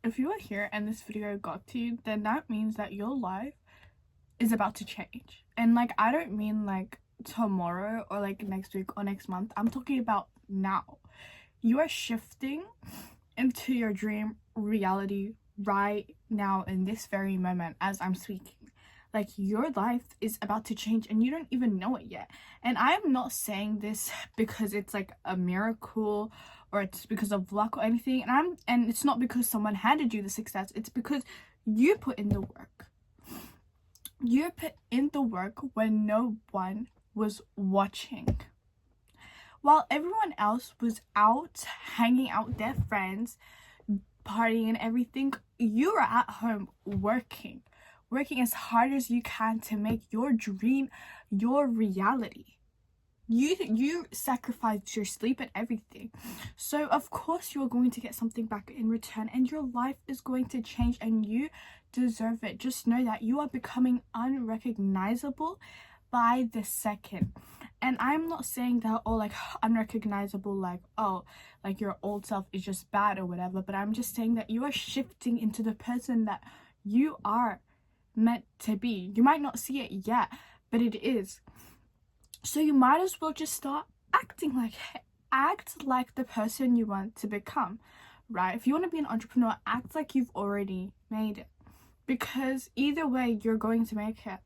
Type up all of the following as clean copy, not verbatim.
if you are here and this video got to you, then that means that your life is about to change. And like, I don't mean like tomorrow or like next week or next month. I'm talking about now. You are shifting into your dream reality right now in this very moment as I'm speaking. Like, your life is about to change and you don't even know it yet. And I'm not saying this because it's like a miracle or it's because of luck or anything. And it's not because someone handed you the success. It's because you put in the work. You put in the work when no one was watching. While everyone else was out hanging out with their friends, partying and everything, you are at home working as hard as you can to make your dream your reality. You sacrificed your sleep and everything, so of course you're going to get something back in return, and your life is going to change and you deserve it. Just know that you are becoming unrecognizable by the second. And I'm not saying that, oh, like unrecognizable, like, oh, like your old self is just bad or whatever, but I'm just saying that you are shifting into the person that you are meant to be. You might not see it yet, but it is. So you might as well just start acting like it. Act like the person you want to become, right? If you want to be an entrepreneur, act like you've already made it, because either way you're going to make it,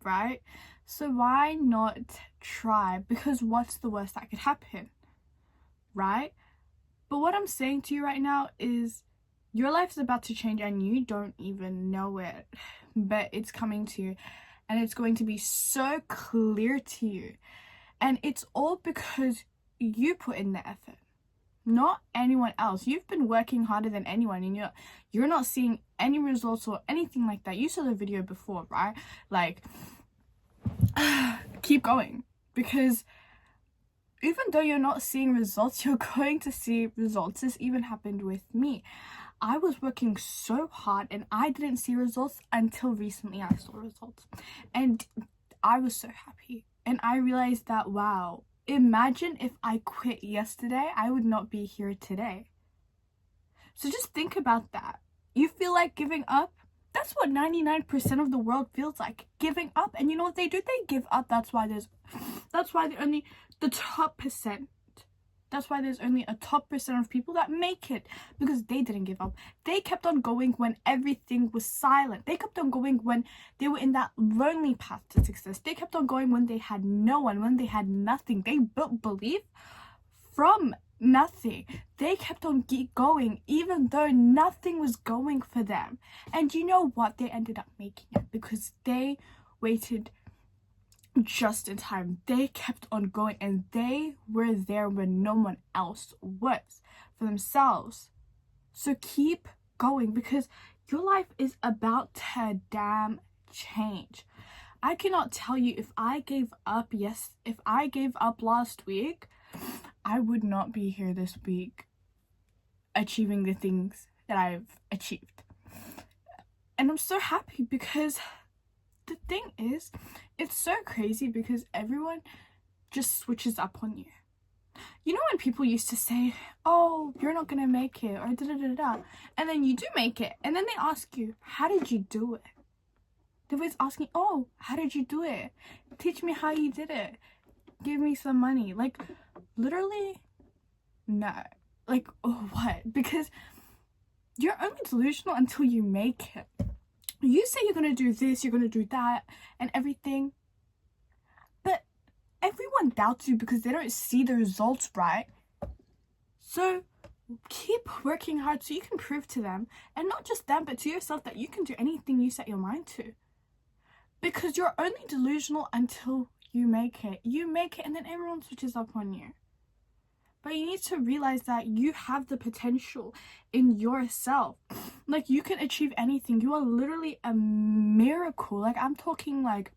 right? So why not try? Because what's the worst that could happen, right? But what I'm saying to you right now is your life is about to change and you don't even know it, but it's coming to you and it's going to be so clear to you. And it's all because you put in the effort, not anyone else. You've been working harder than anyone and you're not seeing any results or anything like that. You saw the video before, right? Like, keep going, because even though you're not seeing results, you're going to see results. This even happened with me. I was working so hard and I didn't see results until recently I saw results, and I was so happy. And I realized that, wow, imagine if I quit yesterday, I would not be here today. So just think about that. You feel like giving up? That's what 99% of the world feels like, giving up. And you know what they do? They give up. That's why they're only the top percent. That's why there's only a top percent of people that make it, because they didn't give up. They kept on going when everything was silent. They kept on going when they were in that lonely path to success. They kept on going when they had no one, when they had nothing. They built belief from nothing. They kept on going even though nothing was going for them. And you know what? They ended up making it because they waited just in time. They kept on going and they were there when no one else was for themselves. So keep going, because your life is about to damn change. I cannot tell you, if I gave up last week, I would not be here this week achieving the things that I've achieved. And I'm so happy, because the thing is, it's so crazy because everyone just switches up on you. You know when people used to say, oh, you're not gonna make it, or da-da-da-da, and then you do make it, and then they ask you, how did you do it? They're always asking, oh, how did you do it? Teach me how you did it. Give me some money. Like, literally, no. Like, oh, what? Because you're only delusional until you make it. You say you're going to do this, you're going to do that, and everything. But everyone doubts you because they don't see the results, right? So keep working hard so you can prove to them, and not just them, but to yourself, that you can do anything you set your mind to. Because you're only delusional until you make it. You make it and then everyone switches up on you. But you need to realize that you have the potential in yourself. Like, you can achieve anything. You are literally a miracle. Like, I'm talking like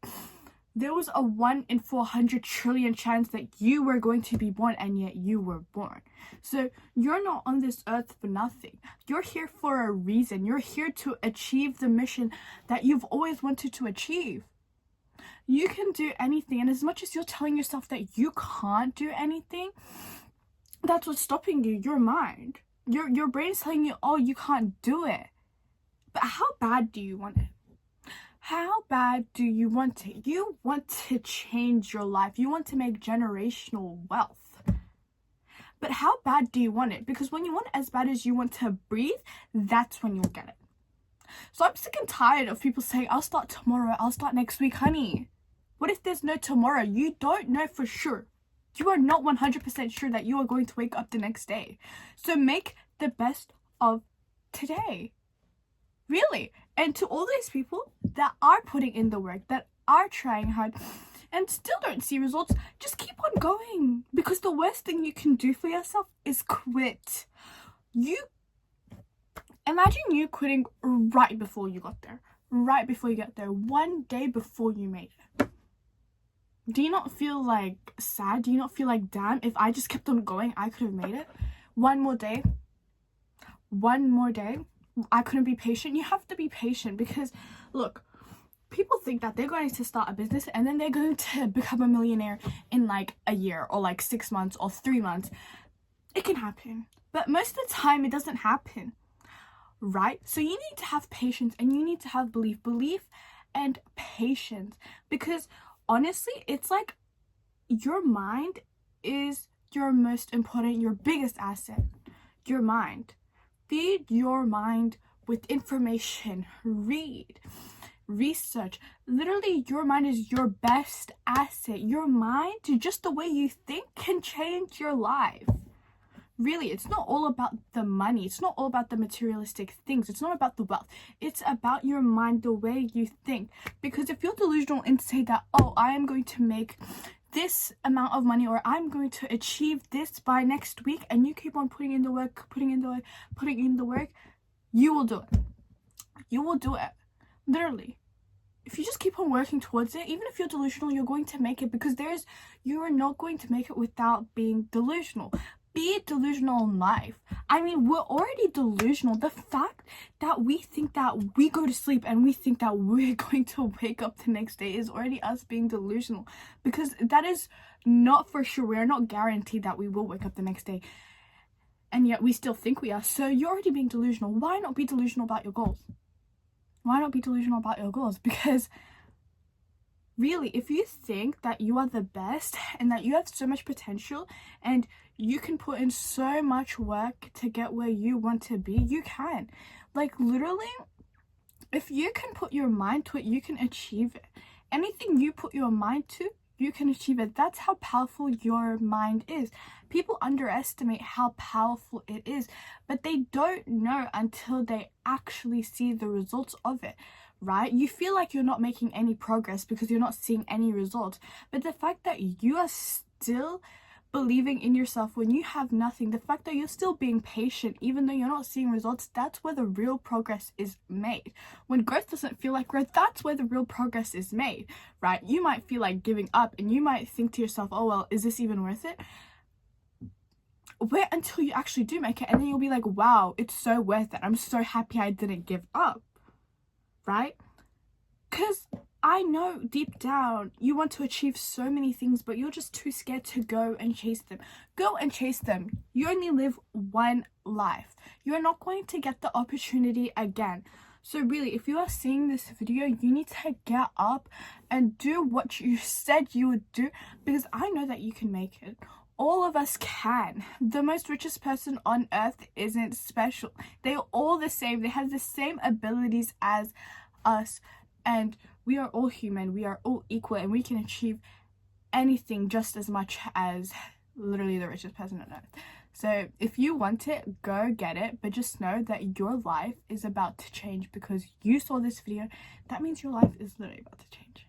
there was a 1 in 400 trillion chance that you were going to be born, and yet you were born. So you're not on this earth for nothing. You're here for a reason. You're here to achieve the mission that you've always wanted to achieve. You can do anything. And as much as you're telling yourself that you can't do anything, that's what's stopping you, your mind. Your brain's telling you, oh, you can't do it. But how bad do you want it? How bad do you want it? You want to change your life. You want to make generational wealth. But how bad do you want it? Because when you want it as bad as you want to breathe, that's when you'll get it. So I'm sick and tired of people saying, I'll start tomorrow, I'll start next week. Honey, what if there's no tomorrow? You don't know for sure. You are not 100% sure that you are going to wake up the next day. So make the best of today. Really. And to all these people that are putting in the work, that are trying hard and still don't see results, just keep on going. Because the worst thing you can do for yourself is quit. Imagine you quitting right before you got there. Right before you get there. One day before you made it. Do you not feel like sad? Do you not feel like, damn, if I just kept on going, I could have made it? One more day. One more day. I couldn't be patient. You have to be patient because, look, people think that they're going to start a business and then they're going to become a millionaire in like a year or like 6 months or 3 months. It can happen. But most of the time, it doesn't happen. Right? So you need to have patience and you need to have belief and patience, because honestly, it's like your mind is your most important, your biggest asset. Your mind. Feed your mind with information. Read. Research. Literally, your mind is your best asset. Your mind, just the way you think, can change your life. Really, it's not all about the money. It's not all about the materialistic things. It's not about the wealth. It's about your mind, the way you think. Because if you're delusional and say that, oh, I am going to make this amount of money, or I'm going to achieve this by next week, and you keep on putting in the work, you will do it. You will do it. Literally. If you just keep on working towards it, even if you're delusional, you're going to make it, because you are not going to make it without being delusional. Be delusional in life. I mean, we're already delusional. The fact that we think that we go to sleep and we think that we're going to wake up the next day is already us being delusional, because that is not for sure. We are not guaranteed that we will wake up the next day, and yet we still think we are. So you're already being delusional. Why not be delusional about your goals? Why not be delusional about your goals? Because really, if you think that you are the best and that you have so much potential and you can put in so much work to get where you want to be, you can. Like, literally, if you can put your mind to it, you can achieve it. Anything you put your mind to, you can achieve it. That's how powerful your mind is. People underestimate how powerful it is, but they don't know until they actually see the results of it. Right? You feel like you're not making any progress because you're not seeing any results. But the fact that you are still believing in yourself when you have nothing, the fact that you're still being patient even though you're not seeing results, that's where the real progress is made. When growth doesn't feel like growth, that's where the real progress is made. Right? You might feel like giving up and you might think to yourself, oh well, is this even worth it? Wait until you actually do make it, and then you'll be like, wow, it's so worth it. I'm so happy I didn't give up. Right? Because I know deep down you want to achieve so many things, but you're just too scared to go and chase them. Go and chase them. You only live one life. You're not going to get the opportunity again. So really, if you are seeing this video, you need to get up and do what you said you would do, because I know that you can make it. All of us can. The most richest person on earth isn't special. They're all the same. They have the same abilities as us, and we are all human. We are all equal, and we can achieve anything just as much as literally the richest person on earth. So if you want it, go get it, but just know that your life is about to change because you saw this video. That means your life is literally about to change.